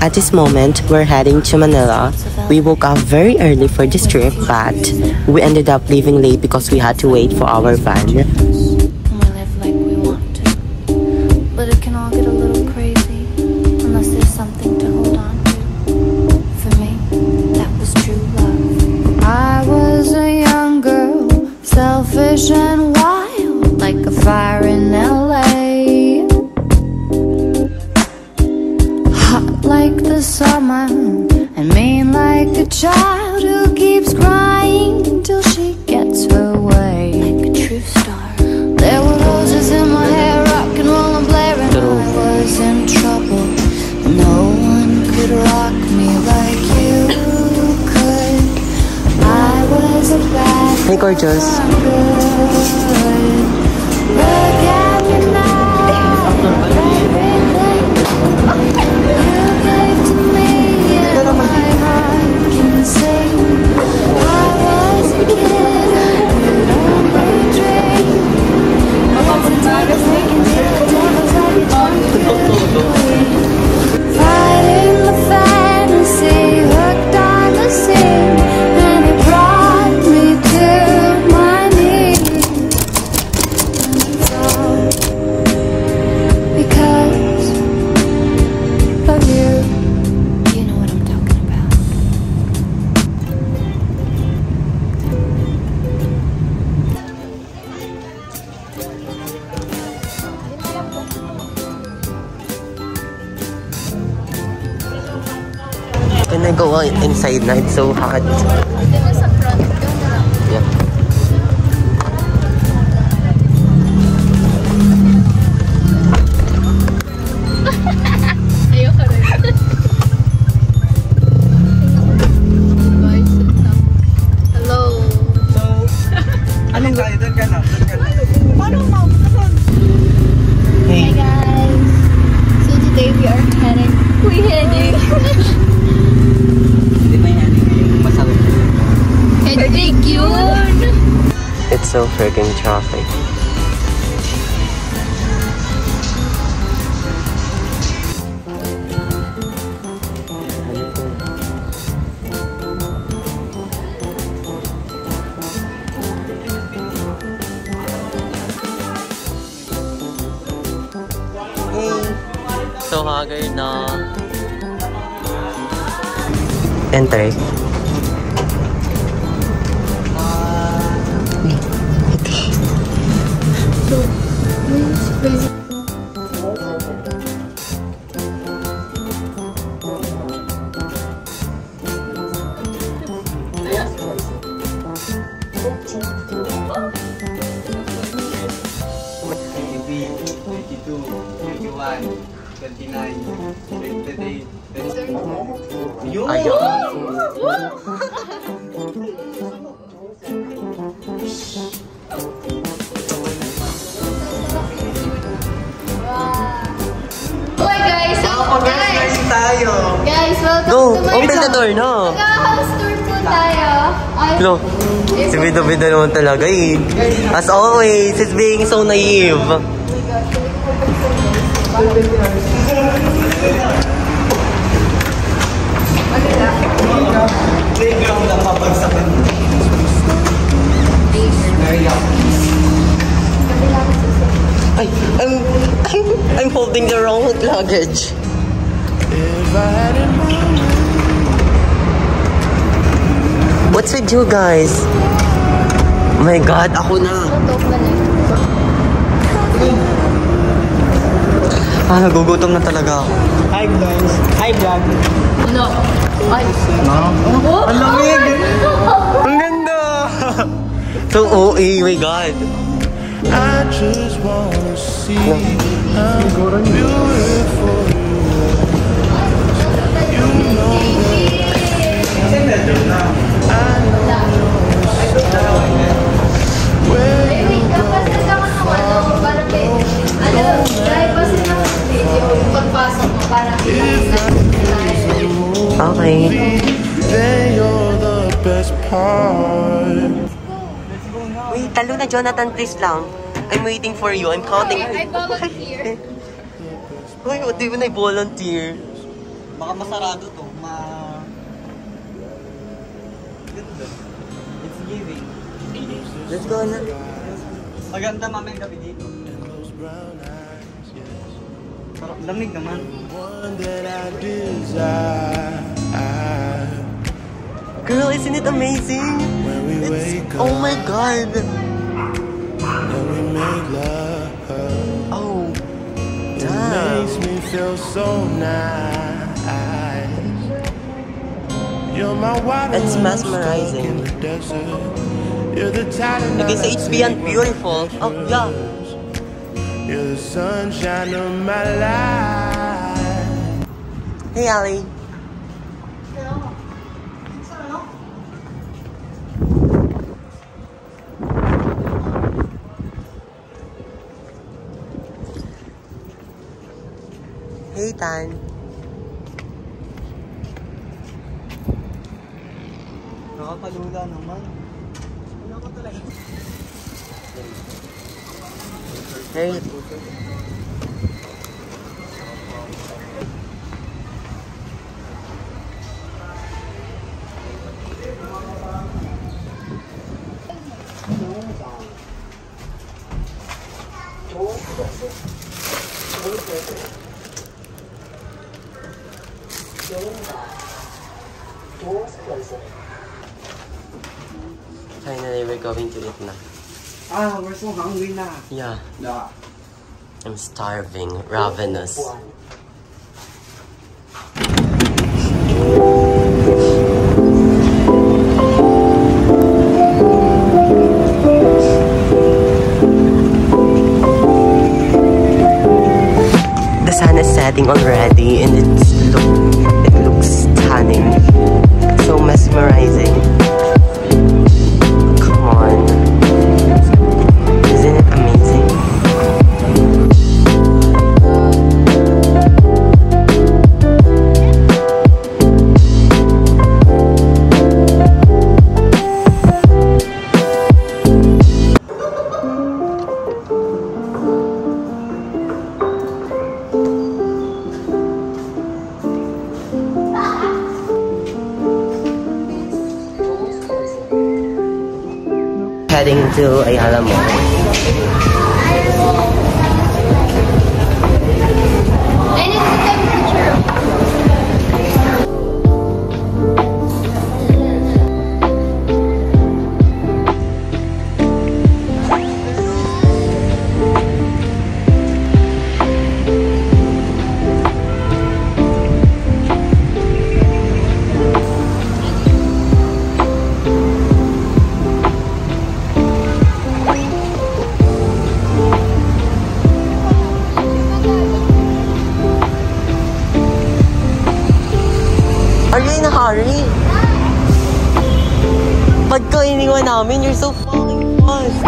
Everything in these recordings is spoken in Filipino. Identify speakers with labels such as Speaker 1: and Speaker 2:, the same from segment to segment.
Speaker 1: At this moment, we're heading to Manila. We woke up very early for this trip, but we ended up leaving late because we had to wait for our van.
Speaker 2: We live like we want to, but it can all get a little crazy unless there's something to hold on to. For me, that was true love. I was a young girl, selfish and wild, like a fire in LA. Like the summer, and mean like a child who keeps crying till she gets her way. Like a true star. There were roses in my hair, rock and roll and blaring. I was in trouble. No one could rock me like you could. I was a bad
Speaker 1: Hey, gorgeous.
Speaker 2: Look at me now.
Speaker 1: Can I go inside na? It's so hot. Yeah.
Speaker 3: Hello.
Speaker 4: So, anong tayo? Doon ka na.
Speaker 3: Hey guys. So today we are heading.
Speaker 1: It's so freaking traffic. So haggard na. Enter.
Speaker 3: Guys, welcome
Speaker 1: Go!
Speaker 3: to my
Speaker 1: Open the door, no?
Speaker 3: Mag-house tour po tayo.
Speaker 1: No. Si Bida-Bida naman talaga eh. As always, it's being so naive.
Speaker 4: Playground ang mabagsakan.
Speaker 1: Ay, I'm holding the wrong luggage. What's with you guys? Oh my God, ako na. Nagugutom na talaga ako.
Speaker 4: Hi guys. Hi vlog.
Speaker 3: No. Ay.
Speaker 4: No? Ang lamig.
Speaker 1: So OA, my God.
Speaker 5: I just wanna see how beautiful you know
Speaker 4: Kasi medyo na.
Speaker 1: Okay.
Speaker 5: that you're the best part.
Speaker 1: Wait, talo na Jonathan, please lang. I'm waiting for you. I'm counting.
Speaker 3: I volunteer.
Speaker 1: Why, what do you mean I volunteer?
Speaker 4: Baka masarado to. It's giving.
Speaker 1: Let's go na.
Speaker 4: Maganda mamaya gabi dito. Sarap, lamig naman.
Speaker 5: One that I desire.
Speaker 1: Girl, isn't it amazing?
Speaker 5: When we wake up,
Speaker 1: Oh my God.
Speaker 5: and we make love.
Speaker 1: Oh,
Speaker 5: It
Speaker 1: damn.
Speaker 5: makes me feel so nice. You're my water
Speaker 1: It's
Speaker 5: when I'm stuck
Speaker 1: mesmerizing.
Speaker 5: in the desert. You're the talent
Speaker 1: Okay, so it's beyond beautiful. Oh, yeah.
Speaker 5: You're the sunshine of my life.
Speaker 1: Hey, Ali. Hey, Tan.
Speaker 4: Nakakalula naman.
Speaker 1: Hey. Finally, we're going to eat na.
Speaker 4: We're so hungry na.
Speaker 1: Yeah,
Speaker 4: Yeah.
Speaker 1: I'm starving, ravenous. The sun is setting already, and it looks stunning, so mesmerizing. Come on, isn't it amazing? Heading to Ayala Mall.
Speaker 3: I need to take a picture.
Speaker 1: Are you in a hurry? Pagka iniwan namin, you're so fucking fast.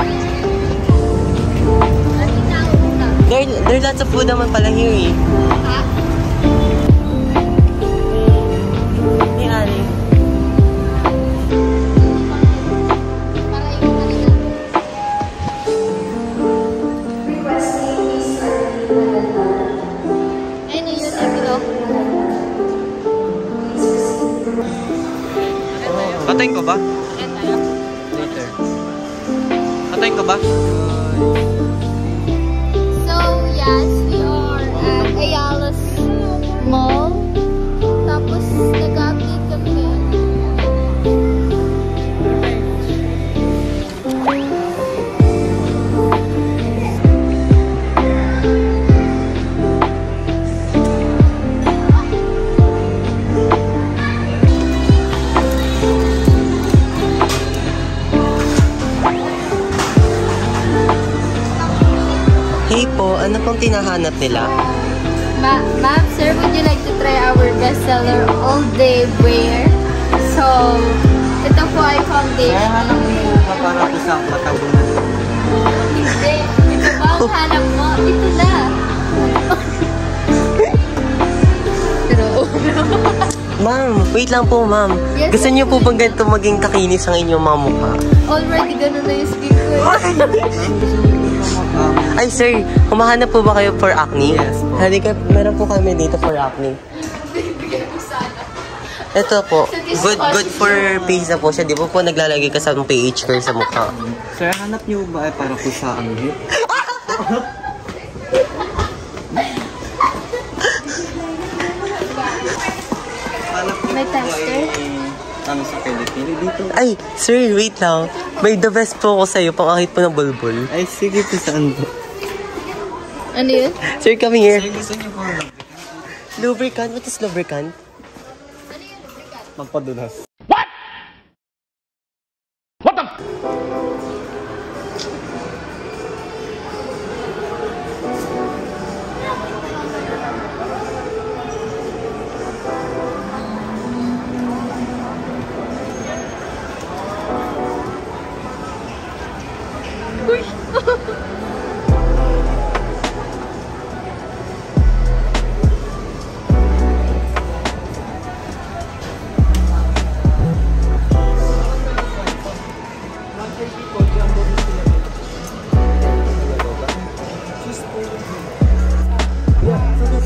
Speaker 1: There's lots of food naman pala here eh. Hey, Ali.
Speaker 3: Ano yun, envelope?
Speaker 4: Patayin ko ba? Later. Patayin ko ba?
Speaker 3: So, yes, we are at Ayala's Mall. Tapos, nag-update kami.
Speaker 1: pong tinahanap nila?
Speaker 3: Ma'am, sir, would you like to try our bestseller all day wear? So, ito po ay foundation.
Speaker 4: Kaya hanap mo ka para ko sa matabunan.
Speaker 3: Hindi. Ito ba ang hanap mo? Ito na.
Speaker 1: Ma'am, wait lang po, ma'am.
Speaker 3: Yes,
Speaker 1: Gusto niyo po bang ganito maging kakinis ang inyong mga mukha?
Speaker 3: Already ganun na yung skin ko.
Speaker 1: Ay, sir, humahanap po ba kayo for acne?
Speaker 4: Yes po.
Speaker 1: Halika, meron po kami dito for acne. Ito po, good for face na po siya. Di ba po naglalagay ka sa pH curl sa mukha?
Speaker 4: Sir, hanap niyo ba ay para ko sa ano?
Speaker 3: May tester?
Speaker 4: Ano sa Pilipinas dito?
Speaker 1: Ay, sir, wait lang. May the best po ako sa'yo, pangakit po ng bulbul.
Speaker 4: Ay, sige po saan po?
Speaker 3: Ano yun?
Speaker 1: Sir, come here.
Speaker 4: Sir, gusto niyo po
Speaker 1: Lubricant? What is lubricant?
Speaker 4: magpadulas.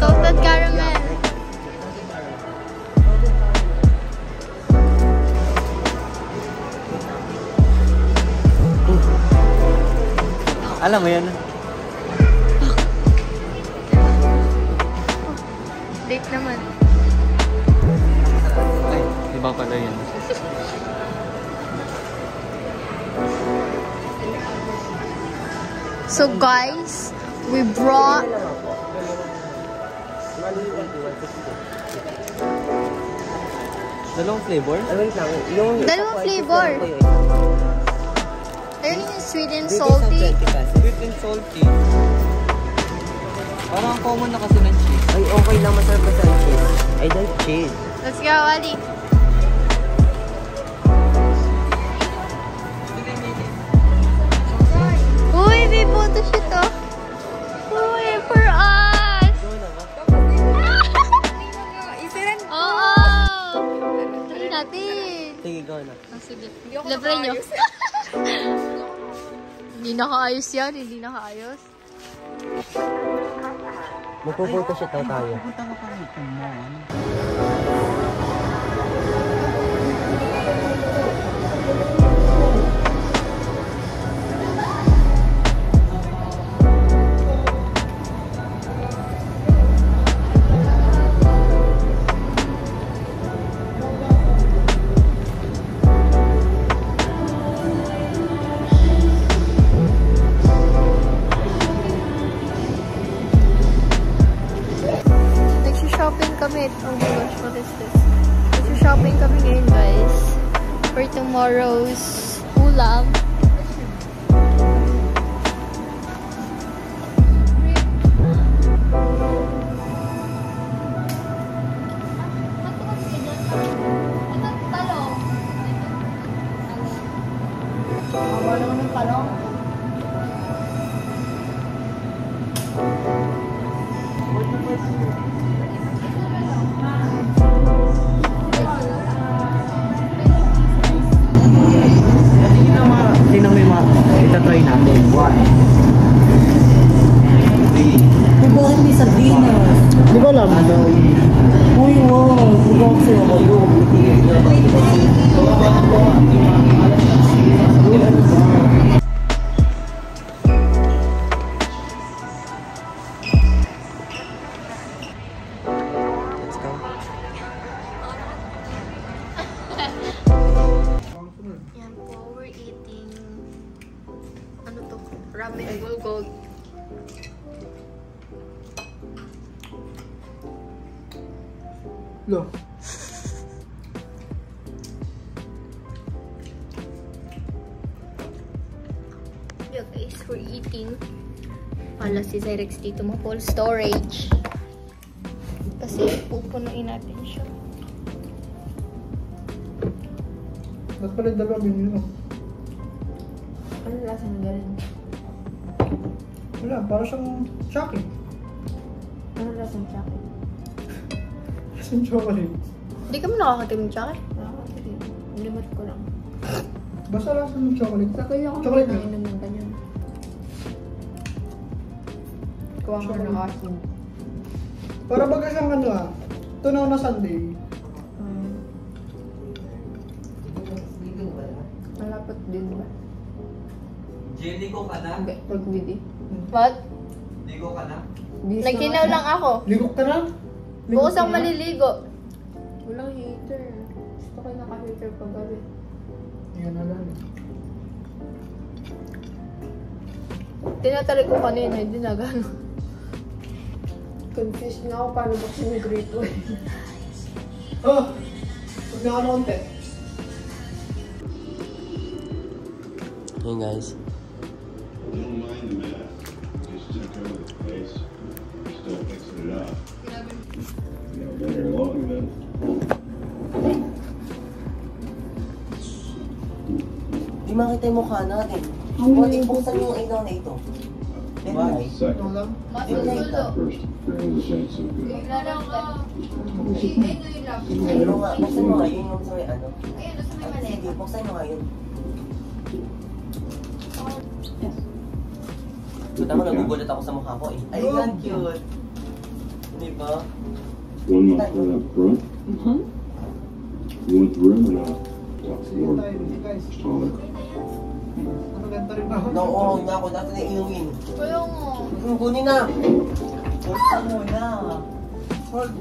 Speaker 3: Salted caramel.
Speaker 4: Alam mo yan?
Speaker 3: Date naman.
Speaker 4: Ay, di ba pala yan?
Speaker 3: So guys, we brought
Speaker 4: Dalawang flavor?
Speaker 1: Wait lang. Yung
Speaker 3: dalawang flavor.
Speaker 1: Ayun
Speaker 3: Ayun yung sweet and salty.
Speaker 4: Sweet and salty. Parang common na kasi ng cheese.
Speaker 1: Ay, okay lang. Masarap ka sa cheese. I like cheese.
Speaker 3: Let's go, Ali. Uy, may photoshoot oh. Uy, for us. Oo. Try natin.
Speaker 1: Sige, go na.
Speaker 3: Sige. Libre nyo. Hindi nakaayos yan. Hindi nakaayos.
Speaker 1: Magpo-photoshoot daw tayo.
Speaker 4: Punta ka pa rito mo.
Speaker 3: Shopping kami. Oh my gosh, what is this? Shopping kami ngayon, guys. For tomorrow's ulam.
Speaker 4: Tingnan mo yung mga itatry natin. 1, 3.
Speaker 1: Bakit may sardinas?
Speaker 4: Di ba alam?
Speaker 1: Uy, wow. Bugok sa'yo kayo. Let's go.
Speaker 3: Yan po, we're eating ano to? Ramen bulgogi.
Speaker 4: No.
Speaker 3: Yeah guys, we're eating. Wala si Zyrex dito mo full storage. Kasi pupunuin natin siya.
Speaker 4: Ba't pala dalawang binili mo?
Speaker 3: Ano lasa ng ganun?
Speaker 4: Wala, para siyang chocolate.
Speaker 3: Ano lasa ng chocolate?
Speaker 4: Kasing chocolate.
Speaker 3: Hindi ka mo nakakatim ng chocolate? Nakakatim. Limot ko lang.
Speaker 4: Basta lasa ng chocolate.
Speaker 3: Sakay ako
Speaker 4: Chocolate
Speaker 3: na
Speaker 4: na.
Speaker 3: inom ng ganyan. Kuha ka ng asin.
Speaker 4: Para baga siyang ano tunaw na sundae.
Speaker 3: Malapot din ba?
Speaker 6: Jelly ko ka na?
Speaker 3: Hindi, pag-bidi. What?
Speaker 6: Ligo ka na?
Speaker 3: Nagkinaw lang ako.
Speaker 4: Ligok ka na?
Speaker 3: Bukas ang maliligo. Walang heater. Gusto ko naka-heater pag gabi.
Speaker 4: Yan na lang.
Speaker 3: Tinatalik ko kanina, hindi na gano'n. Confused na ako paano ba sinigrito eh.
Speaker 4: Oh! Huwag na ka na konti.
Speaker 1: Hey guys.
Speaker 7: Don't mind the mask. Just check over the face. Still fixing it up. Yeah, better long then.
Speaker 1: Di makita yung mukha natin. Huwag ibuksan yung ilaw na ito. Why?
Speaker 7: Second.
Speaker 4: Ito lang.
Speaker 3: Masusulo.
Speaker 7: First, barely ain't so good.
Speaker 3: Ilan lang.
Speaker 1: Pero nga, buksan mo nga yun yung sa may ano.
Speaker 3: Ayun, nasa may
Speaker 1: Ay, sige, buksan mo nga yun. Buta mo, nagugulat ako sa mukha ko eh. Ay, yan cute. Di ba?
Speaker 7: One month right up front. You want the room or not? Top
Speaker 4: Sige
Speaker 7: floor.
Speaker 4: tayo, guys.
Speaker 7: Taller.
Speaker 4: Ano ganda rin ba?
Speaker 1: Oo, na ako. Dati na inumin.
Speaker 3: Kaya nga.
Speaker 1: Kunin na. Buksan mo na. Hold.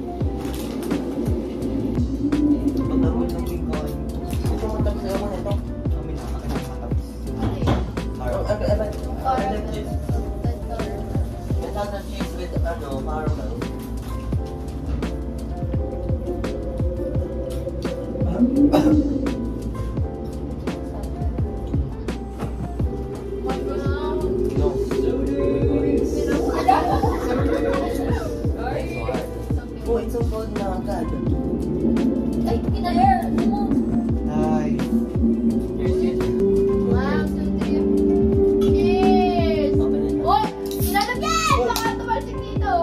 Speaker 1: Pagdamot ng bigay. Ito mo tapos ayaw mo na ito. Kami na makakatapos. Another cheese with caramel. Oh, it's so cold na agad.
Speaker 3: Ay, kinayer!
Speaker 1: Hi.
Speaker 3: Wow, so cheers!
Speaker 1: Open it.
Speaker 3: Uy! Sinalagyan! Baka tumalsik dito!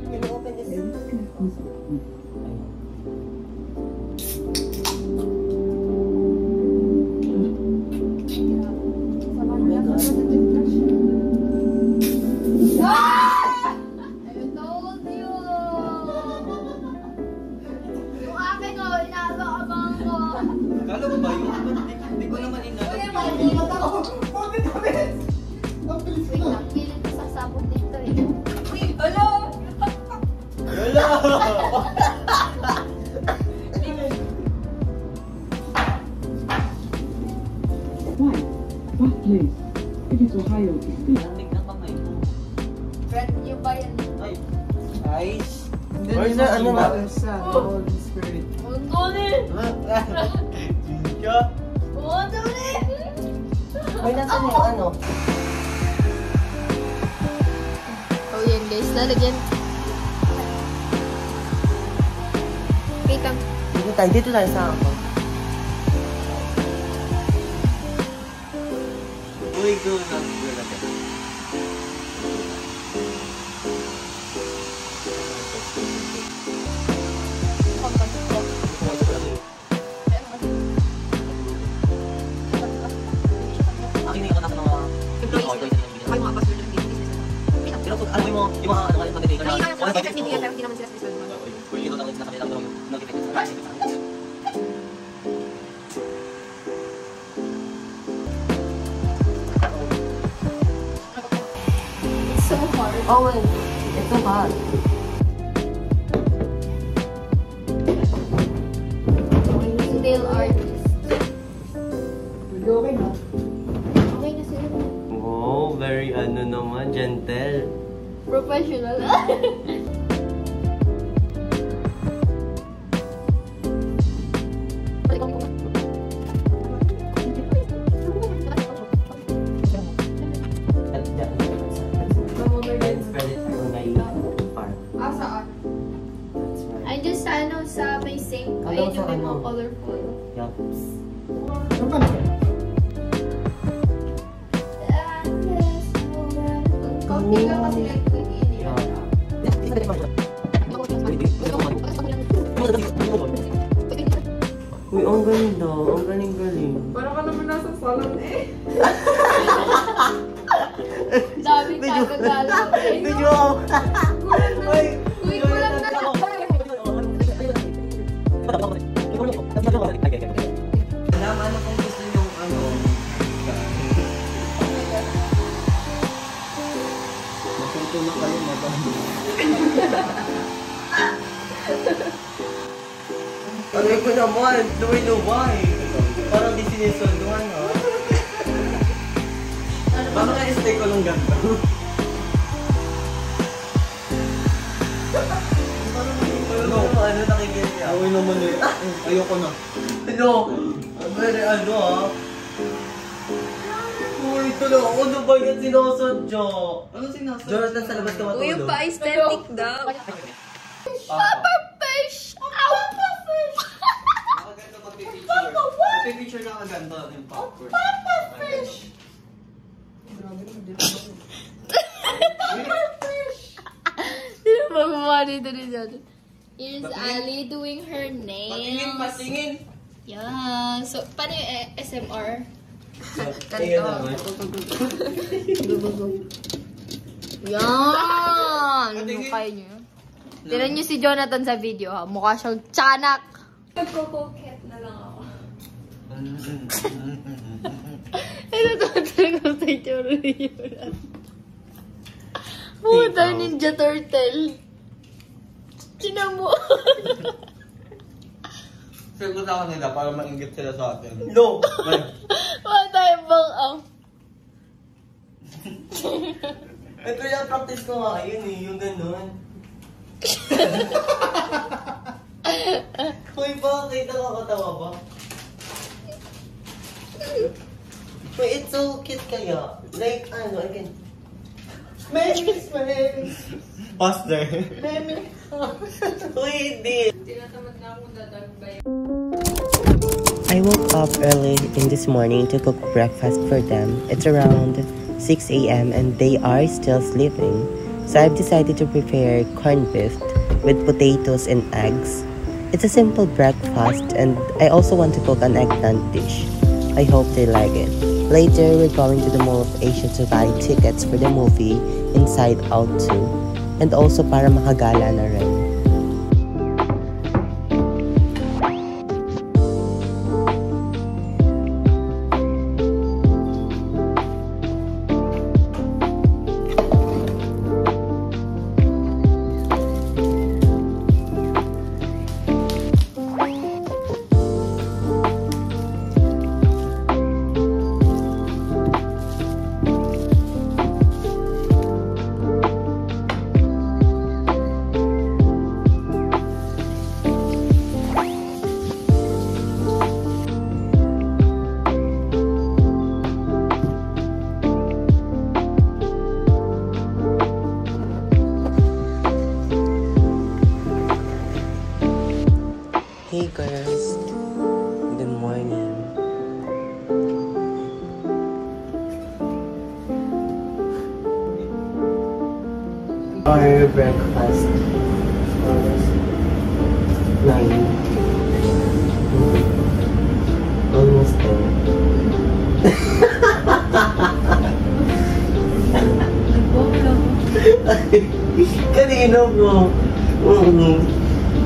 Speaker 1: Can you open this?
Speaker 3: I told you! Yung akin o, inaabang-abang ko.
Speaker 6: Kala mo ba yun? Hindi ko naman
Speaker 3: Uy,
Speaker 6: inalala.
Speaker 3: maligot ako.
Speaker 4: Bakit kami? Ang bilis
Speaker 3: Wait
Speaker 4: na.
Speaker 3: lang, pilit ko sa sabon dito eh. Uy, ala!
Speaker 1: Wala!
Speaker 8: Why? What place? It is Ohio.
Speaker 6: Natik na kamay mo.
Speaker 3: Brand new ba yan?
Speaker 6: Ay,
Speaker 1: Ice. Where's the ano na?
Speaker 4: Son, Holy Spirit.
Speaker 3: Ang tuloy!
Speaker 1: Chica.
Speaker 3: Ang tuloy!
Speaker 1: May nasa yung ano?
Speaker 3: Oh yan guys, lalagyan. Wait lang.
Speaker 1: Dito tayo sa ako.
Speaker 6: uy, go na. Go na.
Speaker 1: Akin na yung kanak ng mga employees. Ay, mga pastor na business. Pero kung alam mo yung mga ano kayo, mag-data na. Ay, budget mo.
Speaker 3: pero hindi naman sila special.
Speaker 1: Kung ito lang sa kanila, pero yung notification.
Speaker 3: It's so hard.
Speaker 1: Oh, wait. It's so hard.
Speaker 3: Still artist.
Speaker 4: Okay na.
Speaker 3: Okay na sila.
Speaker 1: Oh, very ano naman, gentle.
Speaker 3: Professional. Konti lang kasi
Speaker 1: Uy, ang ganda. Ang galing-galing.
Speaker 9: Para ka naman nasa salon eh.
Speaker 3: Dami kagagalang eh.
Speaker 1: Medyo ako. Uy,
Speaker 3: Uy, kulang na lang.
Speaker 6: Naman ano kung gusto yung ano. Matuto na kayo Ano ko naman, luway-luway. Parang di sinisunduan, ha? Baka na-stay ko lang ganito. Ano nakikita?
Speaker 4: Away naman eh. Ayoko na.
Speaker 6: Ano? Very ano, ha? Uy, tulog ako. Ano ba yan sinasadya? Ano sinasadya? Jonathan, sa labas ka matulog.
Speaker 3: Uy, yung pa-aesthetic daw. Pufferfish! Pufferfish!
Speaker 6: Nakaganda magpipicture. Magpipicture na kaganda yung popcorn. Pufferfish!
Speaker 3: Sino ba gumawa dito ni Jonathan? Here's Ali doing her nails.
Speaker 6: Patingin!
Speaker 3: Yeah. So, paano yung SMR?
Speaker 6: Tingin naman.
Speaker 3: Yan! Mukha niyo. Tinan niyo si Jonathan sa video, ha? Mukha siyang tiyanak. Nagko-coquette na lang ako. Ito talaga sa itsura niyo. Puta, Ninja Turtle. Tinan mo.
Speaker 6: Sagot ako nila para maingit sila sa atin. No!
Speaker 3: Wala tayong bang ang.
Speaker 6: Ito yung practice ko nga yun eh, yung ganun. Uy, bakit? Nakakatawa ba? Uy, it's so cute kaya. Like, ano, again. Memes! Faster. Memes! Uy, hindi.
Speaker 9: Tinatamad na akong dadagbay.
Speaker 1: I woke up early in this morning to cook breakfast for them. It's around 6 a.m. and they are still sleeping. So I've decided to prepare corned beef with potatoes and eggs. It's a simple breakfast and I also want to cook an eggplant dish. I hope they like it. Later, we're going to the Mall of Asia to buy tickets for the movie Inside Out 2 and also para makagala na rin. Hey girls, good morning. Our breakfast was 9. Almost 10. Kanina mo.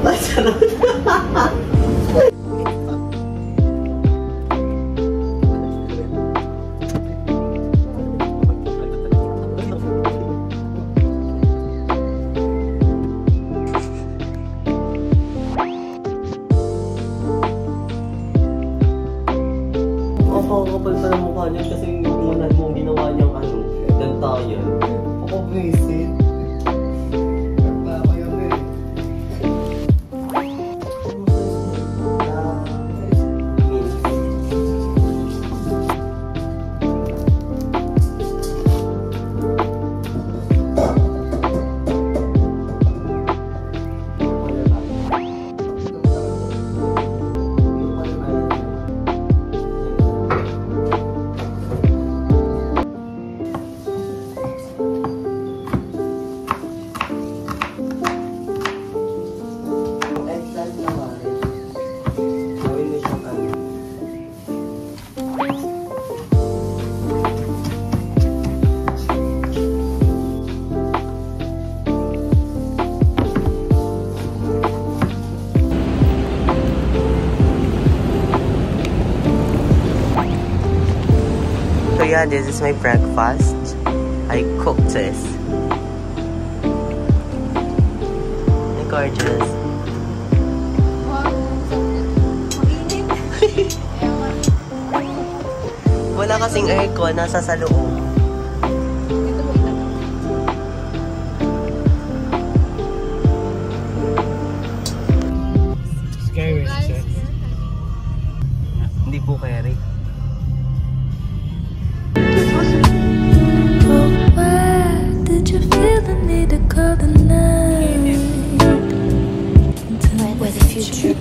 Speaker 1: Masarap. Kapal pa ng mukha niya kasi yung umunan mo ginawa niyang ano, dantayan. Ako visit. yeah, this is my breakfast. I cooked this. Gorgeous. Wala kasing aircon, nasa sa loob.
Speaker 4: Scary.
Speaker 1: Hindi po carry.
Speaker 2: Did you feel the need to call the night? Tonight where the future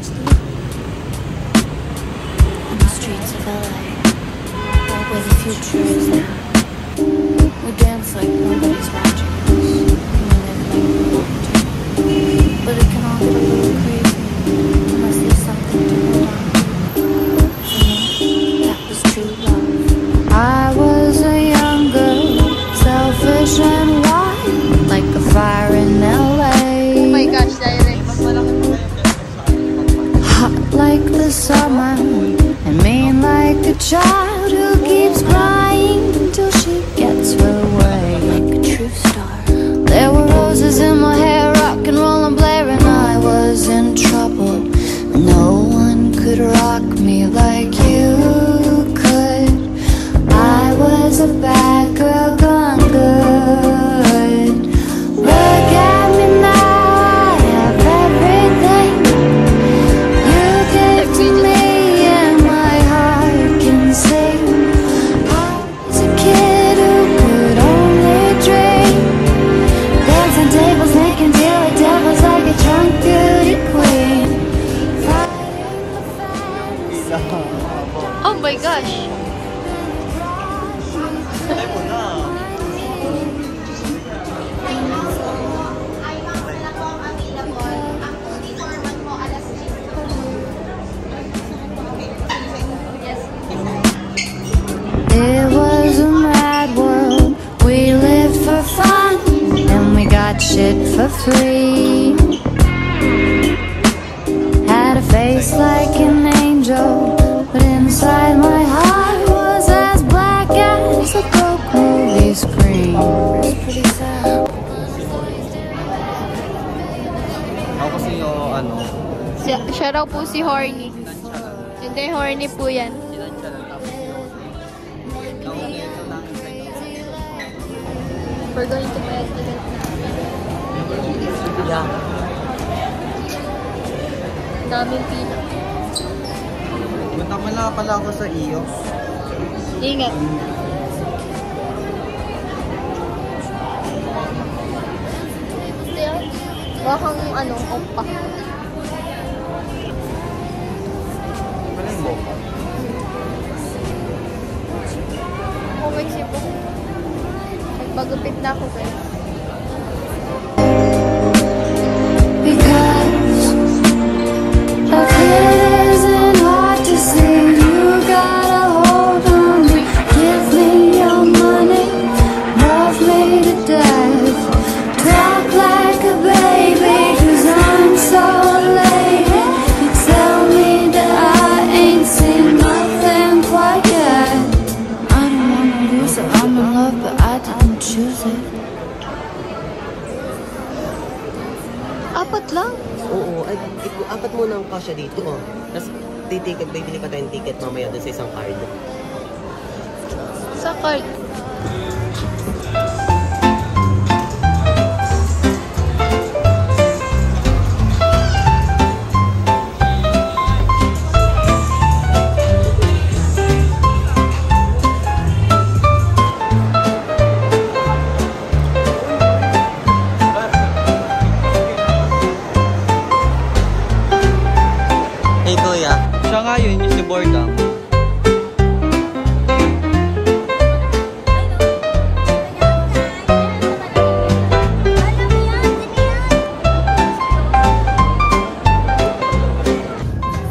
Speaker 2: on the streets of LA, right where the future is now. We dance like nobody's watching us, and we live like we want to. But it can all get a little crazy unless there's something to hold on to. For me, that was true love. I was a young girl, selfish and wild, like a fire in LA.
Speaker 3: Oh my gosh, direct.
Speaker 2: Hot like the summer, and mean like a child who keeps crying until she gets her way. Like a true star. There were roses in my hair, rock and roll and blaring. I was in trouble. No one could rock me like you could. I was a bad girl gone good. Look at me now, I have everything you did to me, and my heart can sing. I was a kid who could only dream, dancing tables, making deal with devils like a drunk beauty queen.
Speaker 3: Oh my gosh.
Speaker 2: It was a mad world. We lived for fun, and we got shit for free. Had a face like an angel, but inside my heart was as black as a broke movie screen. It's pretty sad.
Speaker 6: Ako kasi yung ano.
Speaker 3: Siya raw po si Horny. Hindi, Horny po yan. We're going to bed.
Speaker 1: Yeah.
Speaker 3: Daming pila.
Speaker 6: Punta mo lang pala ako sa iyo.
Speaker 3: Ingat. Bakang ano, oppa.
Speaker 6: Wala yung boka.
Speaker 3: Oh, may sipo. Magpagupit na ako, guys.
Speaker 2: Because love isn't hard to see. You got a hold on me. Give me your money. Love me to death. Talk like a baby, 'cause I'm so late. You tell me that I ain't seen nothing quite yet. I don't wanna lose it. I'm in love, but I didn't choose it.
Speaker 3: Apat lang?
Speaker 1: Oo, ay, apat muna ang kasya dito, oh. Tapos, bibili pa tayong ticket mamaya doon sa isang card.
Speaker 3: Sa card.
Speaker 1: Hey, kuya.
Speaker 6: Siya nga yun, yung si Bordang.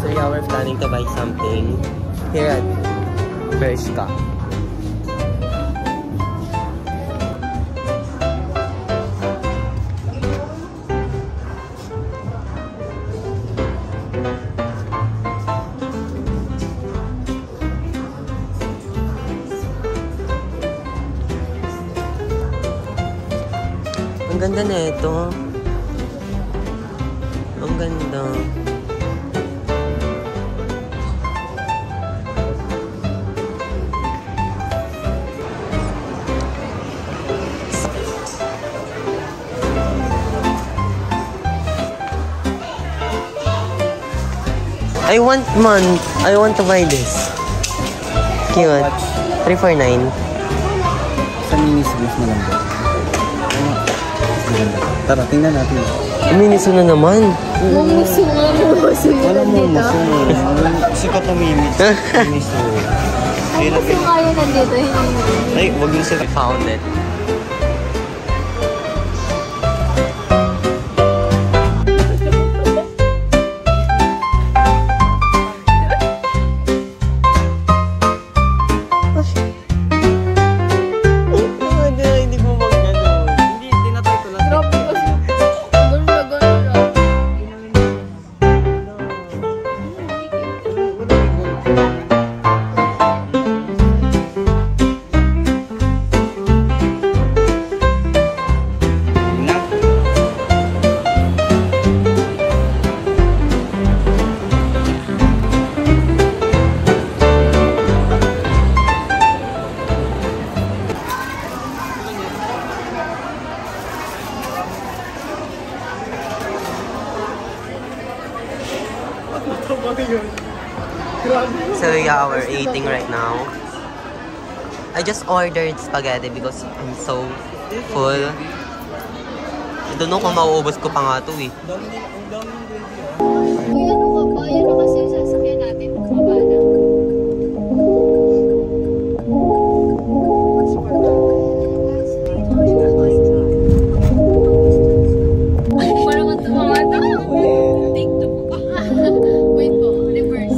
Speaker 1: So yeah, we're planning to buy something here at Bershka. Ang ganda na ito. Ang ganda. I want to buy this. Cute. 349.
Speaker 6: Sa minis na lang ba? Tara, tingnan natin.
Speaker 1: Miniso na naman.
Speaker 3: Mumuso nga, mumuso yun nandito.
Speaker 6: Sikat na minis. Miniso.
Speaker 3: Mumuso nga yun nandito.
Speaker 6: Ay, wag yung sila.
Speaker 1: I found it. So yeah, we're eating right now. I just ordered spaghetti because I'm so full. I don't know kung mauubos ko pa nga ito eh.
Speaker 3: Uy, ano ka ba? Yan na kasi yung sasakyan natin. Makaba na. Parang ang tumawa na. TikTok ko. Wait po, reverse.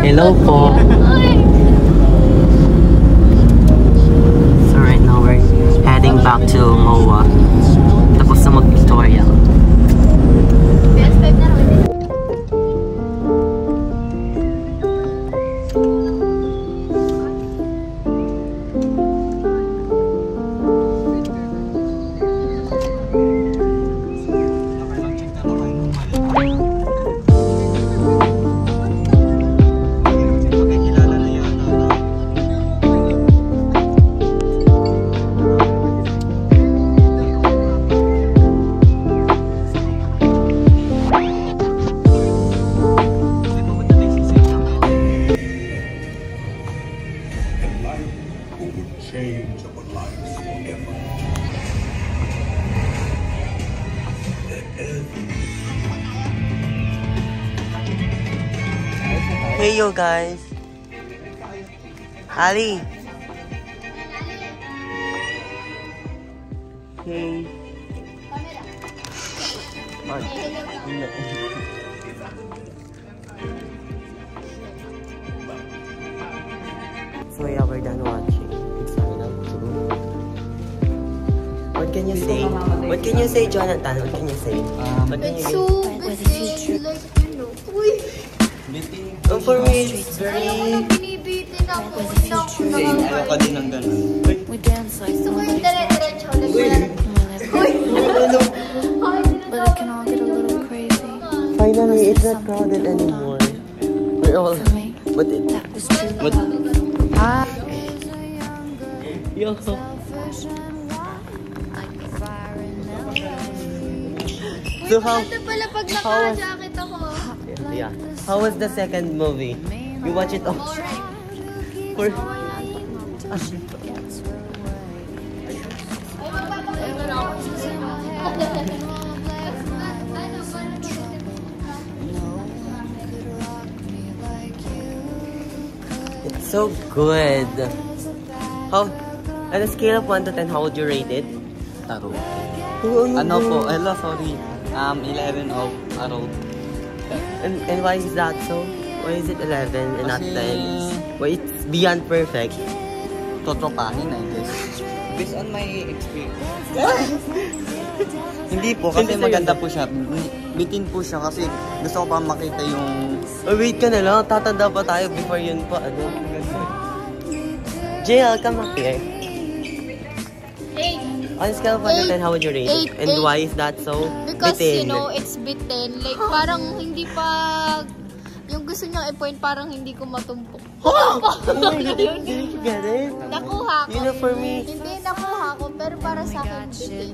Speaker 1: Hello po. So right now we're heading back to MOA. Tapos na mag-Victoria. Hey you guys. Ali. Hey. So yeah, we're done watching Inside Out 2. What can you say? What can you say, Jonathan? What can you say?
Speaker 3: It's so good. Like, you know. Uy!
Speaker 6: For me, it's very...
Speaker 3: Binibitin ako. Hindi ako nakakain.
Speaker 6: Ako din ng ganun.
Speaker 2: We dance like
Speaker 3: Gusto ko yung dire-diretso.
Speaker 2: but it can all get a little crazy.
Speaker 1: Finally, it's not crowded anymore. We're all...
Speaker 2: For me,
Speaker 1: But it...
Speaker 2: that was true.
Speaker 1: But...
Speaker 2: I
Speaker 1: Yo. So how...
Speaker 3: Ito pala pag naka-jacket ako.
Speaker 1: Yeah. How was the second movie? You watch it all? For... It's so good. How... On a scale of 1 to 10, how would you rate it?
Speaker 6: Taro.
Speaker 1: Oh,
Speaker 6: Ano po? Hello, sorry. 11 of Taro.
Speaker 1: And why is that so? Why is it 11 and not 10? Why it's beyond perfect?
Speaker 6: Totropahin, I guess. Based on my experience. Hindi po, kasi maganda po siya. Bitin po siya kasi gusto ko pa makita yung...
Speaker 1: Oh, wait ka na lang. Tatanda pa tayo before yun pa. Ano? JL, come up here.
Speaker 3: 8.
Speaker 1: On a scale of 1 to 10, how would you rate it? And why is that so?
Speaker 3: Because,
Speaker 1: bitin?
Speaker 3: you know, it's bitten. Like, parang hindi pa... Yung gusto niyang i-point, parang hindi ko matumpok.
Speaker 1: Oh my God, didn't you get it?
Speaker 3: Nakuha ko.
Speaker 1: You know, for me...
Speaker 3: Hindi, nakuha ko. Pero para sa akin, bitin.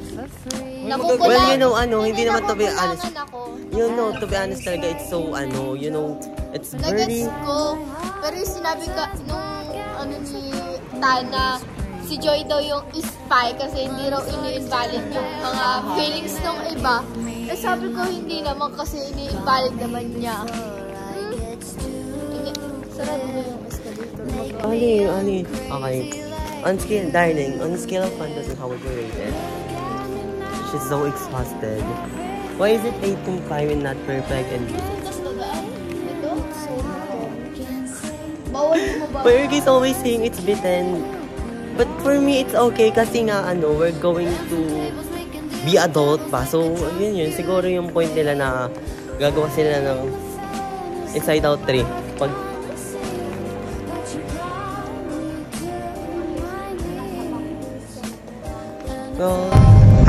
Speaker 1: Well, you know, hindi naman to be honest.
Speaker 3: Ako.
Speaker 1: You know, to be honest talaga, it's so, you know, it's very...
Speaker 3: Nagets ko. Pero yung sinabi ka, nung ni Tana, si Joy daw yung spy kasi hindi raw ini-invalid yung mga feelings ng iba. Eh sabi ko, hindi naman kasi ini-invalid naman niya. Sarado na yung escalator.
Speaker 1: Ali. Okay. On scale, darling, on a scale of 1 to 10, how would you rate it? She's so exhausted. Why is it 8.5 and not perfect? And
Speaker 3: bawal mo ba?
Speaker 1: but Ergie's always saying it's bitten. But for me, it's okay kasi nga, we're going to be adult pa. So, yun. Siguro yung point nila na gagawa sila ng Inside Out 3. So,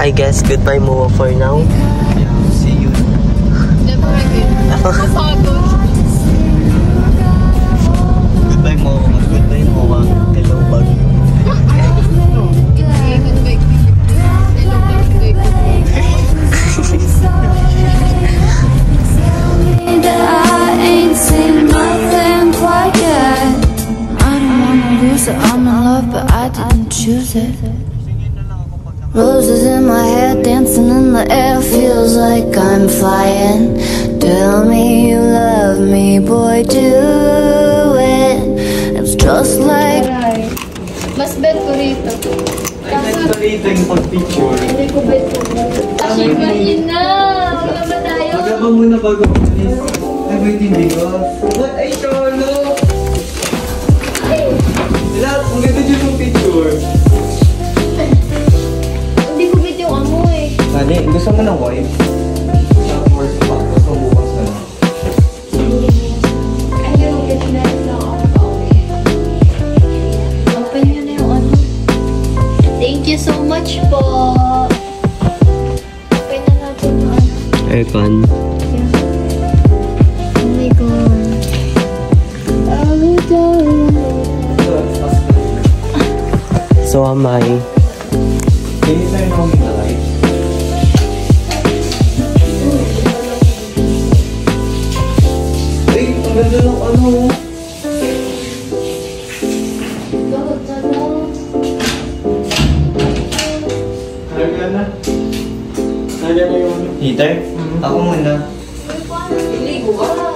Speaker 1: I guess goodbye Moa for now.
Speaker 6: Yeah, see you.
Speaker 3: Never again. Napagod.
Speaker 6: Goodbye, Moa. Goodbye, Moa. Hello, bag.
Speaker 2: I ain't seen nothing quite yet. I don't wanna lose it. I'm in love, but I didn't choose it. Roses in my head, dancing in the air, feels like I'm flying. Tell me you love me, boy, do it. It's just like
Speaker 3: Mas bet ko rito.
Speaker 6: Ito yung pag-picture.
Speaker 3: Hindi ko bet ko. Tashin na! Wala ba tayo?
Speaker 6: Magabang muna bago. Ay, wait, hindi ko. What? Ay, Cholo! Ang ganda dyan yung picture.
Speaker 3: Hindi ko bet yung amoy.
Speaker 6: Sali, gusto mo ng wife? Tapos pa, gusto mo bukas na lang.
Speaker 3: Ayun, bet na lang ako. Open nyo na yung ano. Thank you so much po. Open na natin yung ano.
Speaker 1: Aircon.
Speaker 3: Oh my God.
Speaker 1: So am I.
Speaker 6: Can you turn on the light? Ay, ang ganda ng ano. Karga na. Karga na yung heater? Ako muna.
Speaker 9: Iligo ka.